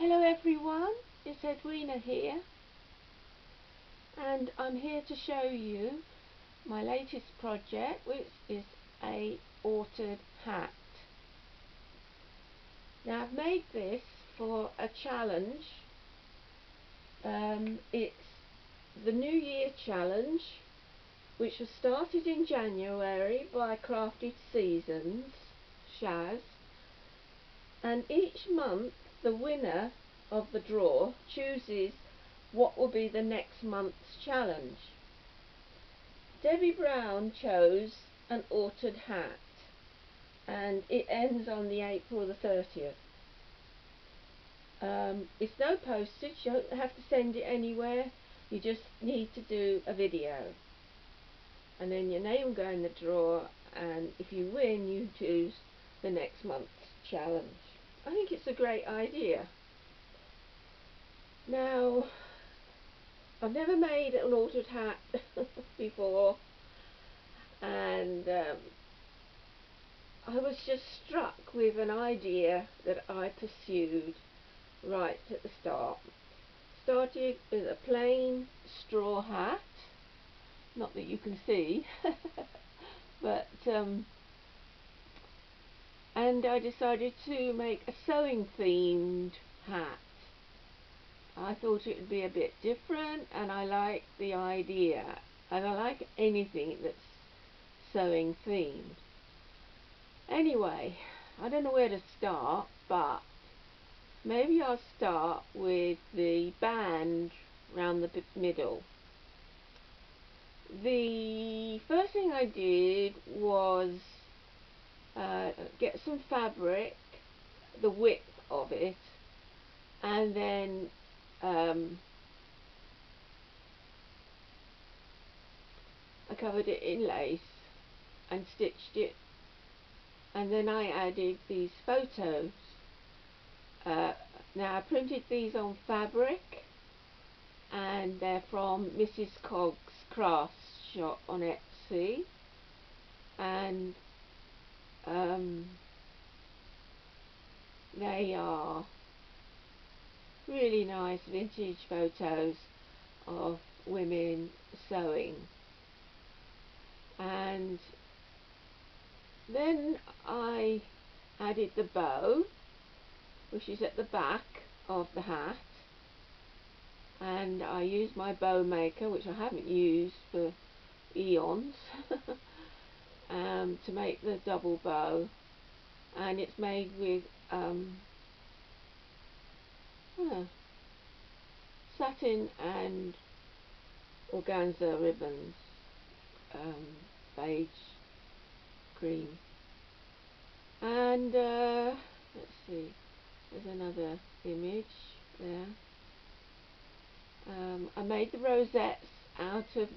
Hello everyone, it's Edwina here, and I'm here to show you my latest project, which is a ordered hat. Now I've made this for a challenge. It's the New Year challenge, which was started in January by Crafted Seasons, Shaz, and each month the winner of the draw chooses what will be the next month's challenge. Debbie Brown chose an ordered hat, and it ends on the April the 30th. It's no postage, you don't have to send it anywhere, you just need to do a video, and then your name will go in the draw, and if you win you choose the next month's challenge. I think it's a great idea. Now, I've never made an ordered hat before, and I was just struck with an idea that I pursued right at the start. Started with a plain straw hat, not that you can see, but and I decided to make a sewing themed hat. I thought it would be a bit different, and I like the idea, and I like anything that's sewing themed. Anyway, I don't know where to start, but maybe I'll start with the band round the middle. The first thing I did was get some fabric, the width of it, and then I covered it in lace and stitched it, and then I added these photos. Now I printed these on fabric, and they're from MrsCogsCrafts shop on Etsy, and they are really nice vintage photos of women sewing. And then I added the bow, which is at the back of the hat, and I used my bow maker, which I haven't used for eons, to make the double bow, and it's made with satin and organza ribbons, beige cream, and let's see, there's another image there. I made the rosettes out of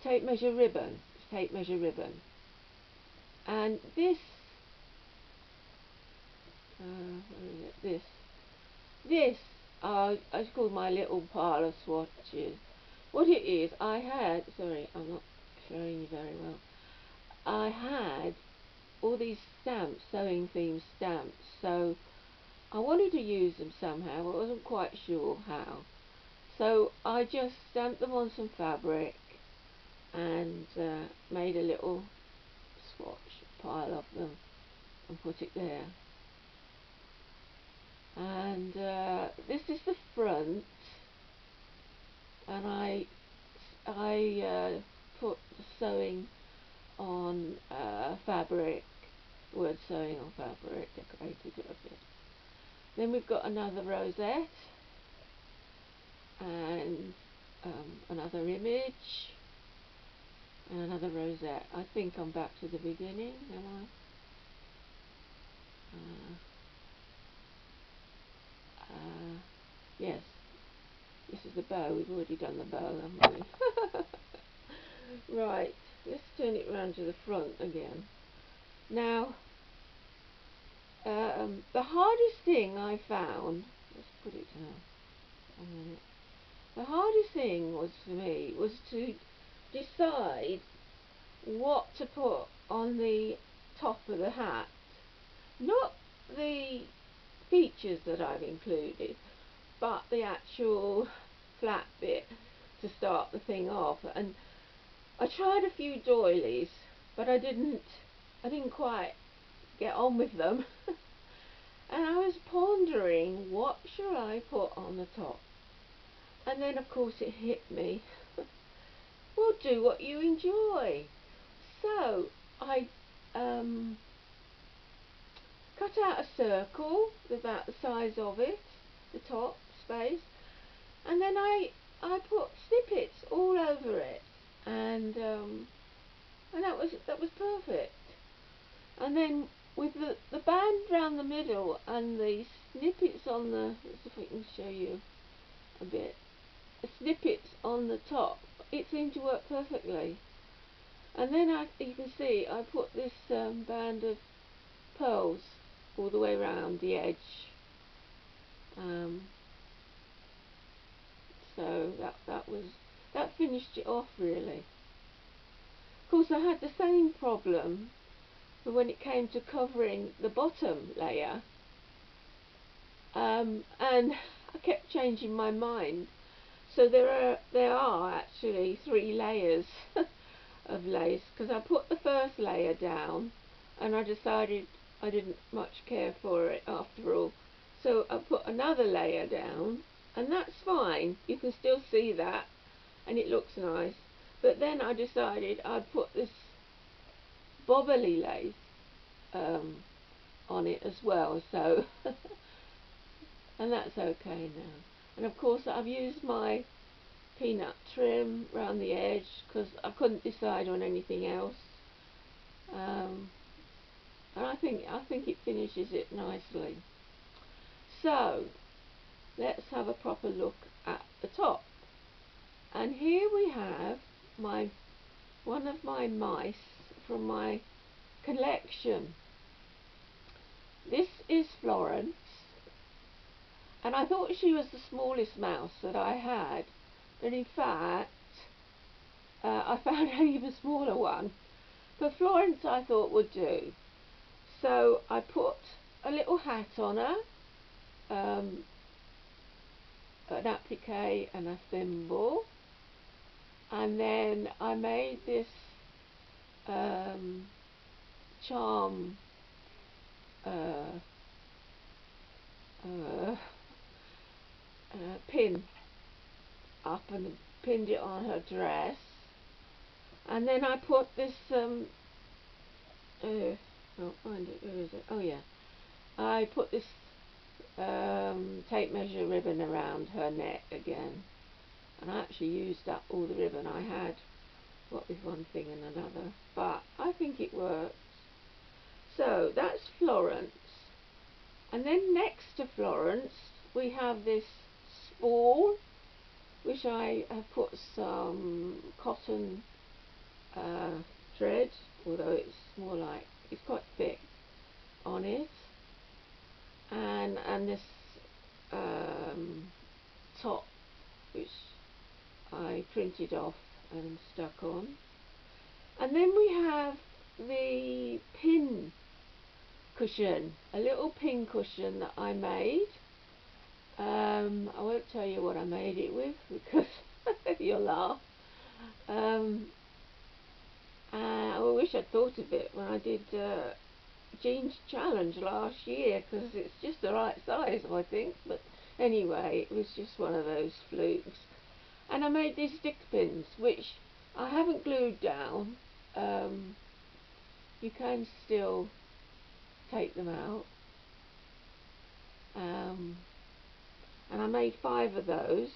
tape measure ribbon. It's tape measure ribbon, and this where is it? This it's called my little pile of swatches. What it is, I had, sorry, I'm not showing you very well, I had all these stamps, sewing themed stamps, so I wanted to use them somehow, but I wasn't quite sure how. So I just stamped them on some fabric and made a little swatch pile of them and put it there. And this is the front, and I put the sewing on fabric, word sewing on fabric, decorated it a bit. Then we've got another rosette and another image and another rosette. I think I'm back to the beginning, am I? Yes, this is the bow. We've already done the bow, haven't we? Right, let's turn it round to the front again. Now, the hardest thing I found, let's put it down a minute. The hardest thing was for me was to decide what to put on the top of the hat, not the features that I've included, but the actual flat bit to start the thing off. And I tried a few doilies, but I didn't quite get on with them. And I was pondering, what should I put on the top? And then of course it hit me. Well, do what you enjoy. So I cut out a circle about the size of it, the top space, and then I put snippets all over it, and that was perfect. And then with the band round the middle and the snippets on the, let's see if I can show you a bit, the snippets on the top, it seemed to work perfectly. And then you can see I put this band of pearls all the way around the edge. So that finished it off really. Of course, I had the same problem when it came to covering the bottom layer, and I kept changing my mind. So there are actually 3 layers of lace, because I put the first layer down and I decided I didn't much care for it after all, so I put another layer down, and that's fine, you can still see that and it looks nice. But then I decided I'd put this bobbly lace on it as well, so and that's okay now. And of course I've used my peanut trim around the edge because I couldn't decide on anything else, and I think it finishes it nicely. So let's have a proper look at the top. And here we have one of my mice from my collection. This is Florence, and I thought she was the smallest mouse that I had, but in fact I found an even smaller one. But Florence I thought would do. So I put a little hat on her, an applique and a thimble, and then I made this charm pin up and pinned it on her dress. And then I put this oh, find it, where is it? Oh yeah, I put this tape measure ribbon around her neck again, and I actually used up all the ribbon I had, what with one thing and another, but I think it works. So that's Florence, and then next to Florence we have this spool, which I have put some cotton thread, although it's more like, it's quite thick on it, and this top which I printed off and stuck on. And then we have the pin cushion, a little pin cushion that I made. I won't tell you what I made it with because you'll laugh. I wish I'd thought of it when I did Jean's challenge last year, because it's just the right size I think, but anyway, it was just one of those flukes. And I made these stick pins which I haven't glued down. You can still take them out, and I made 5 of those,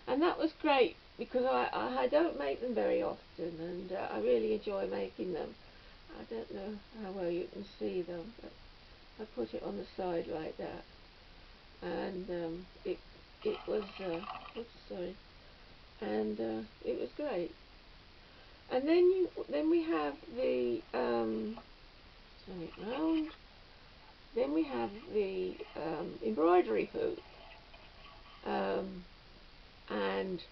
and that was great because I don't make them very often, and I really enjoy making them. I don't know how well you can see them, but I put it on the side like that, and it was oops, sorry, and it was great. And then we have the turn it round. Then we have the embroidery hoop, and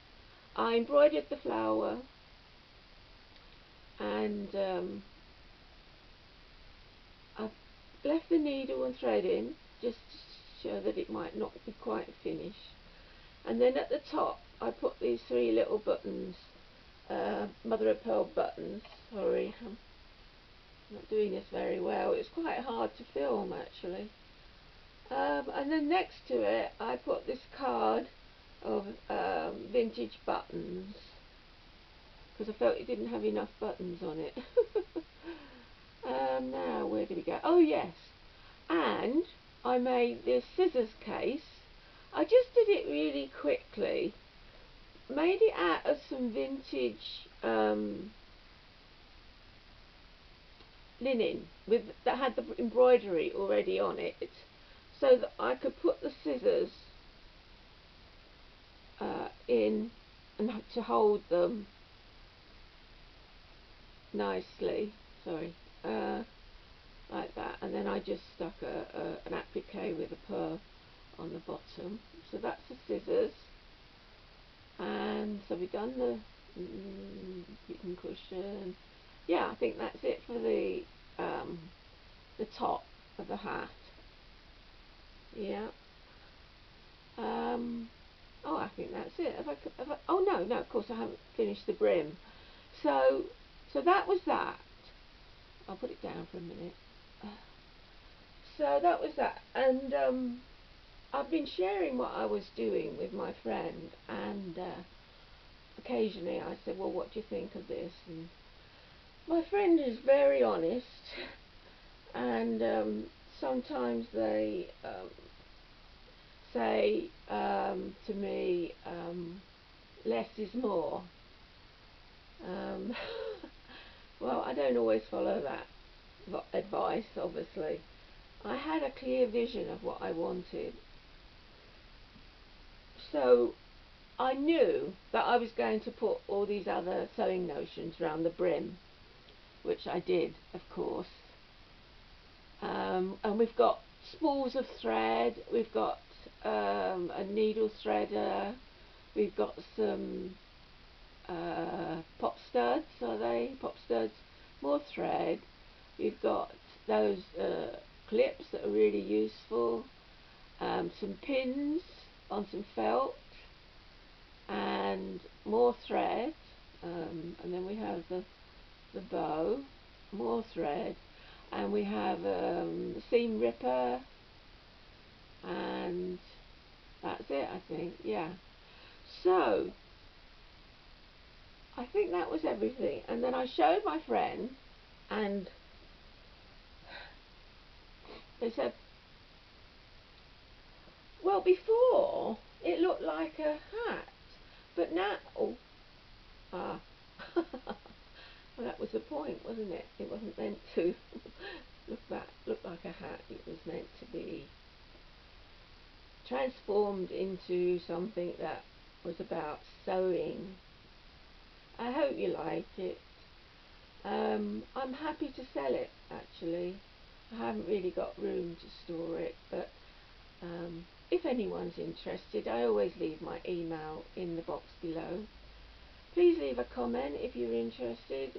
I embroidered the flower, and left the needle and thread in just to show that it might not be quite finished, and then at the top I put these 3 little buttons, mother of pearl buttons. Sorry, I'm not doing this very well. It's quite hard to film actually. And then next to it I put this card of vintage buttons, because I felt it didn't have enough buttons on it. Now where do we go? Oh yes, and I made this scissors case. I just did it really quickly, made it out of some vintage linen that had the embroidery already on it, so that I could put the scissors in and to hold them nicely. Sorry, like that, and then I just stuck an applique with a pearl on the bottom. So that's the scissors, and so we've done the pin cushion. Yeah, I think that's it for the top of the hat. Yeah. Oh, I think that's it. Oh no, of course I haven't finished the brim. So that was that. I'll put it down for a minute. So that was that, and I've been sharing what I was doing with my friend, and occasionally I said, well, what do you think of this? And my friend is very honest, and sometimes they say to me, less is more. Well, I don't always follow that advice, obviously. I had a clear vision of what I wanted, so I knew that I was going to put all these other sewing notions around the brim, which I did, of course. And we've got spools of thread, we've got a needle threader, we've got some pop studs, are they? Pop studs, more thread, we've got those clips that are really useful, some pins on some felt, and more thread, and then we have the bow, more thread, and we have the seam ripper, and that's it, I think. Yeah, so I think that was everything. And then I showed my friend, and they said, well, before it looked like a hat, but now, oh, well, that was the point, wasn't it? It wasn't meant to look like a hat. It was meant to be transformed into something that was about sewing. I hope you like it. I'm happy to sell it, actually. I haven't really got room to store it, but if anyone's interested, I always leave my email in the box below. Please leave a comment if you're interested,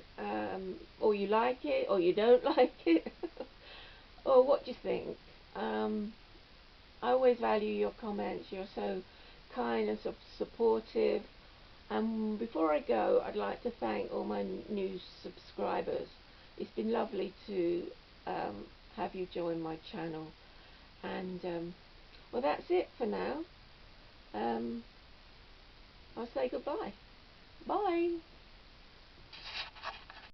or you like it, or you don't like it, or what do you think. I always value your comments. You're so kind and so supportive. And before I go, I'd like to thank all my new subscribers. It's been lovely to have you join my channel. And well, that's it for now. I'll say goodbye. Bye.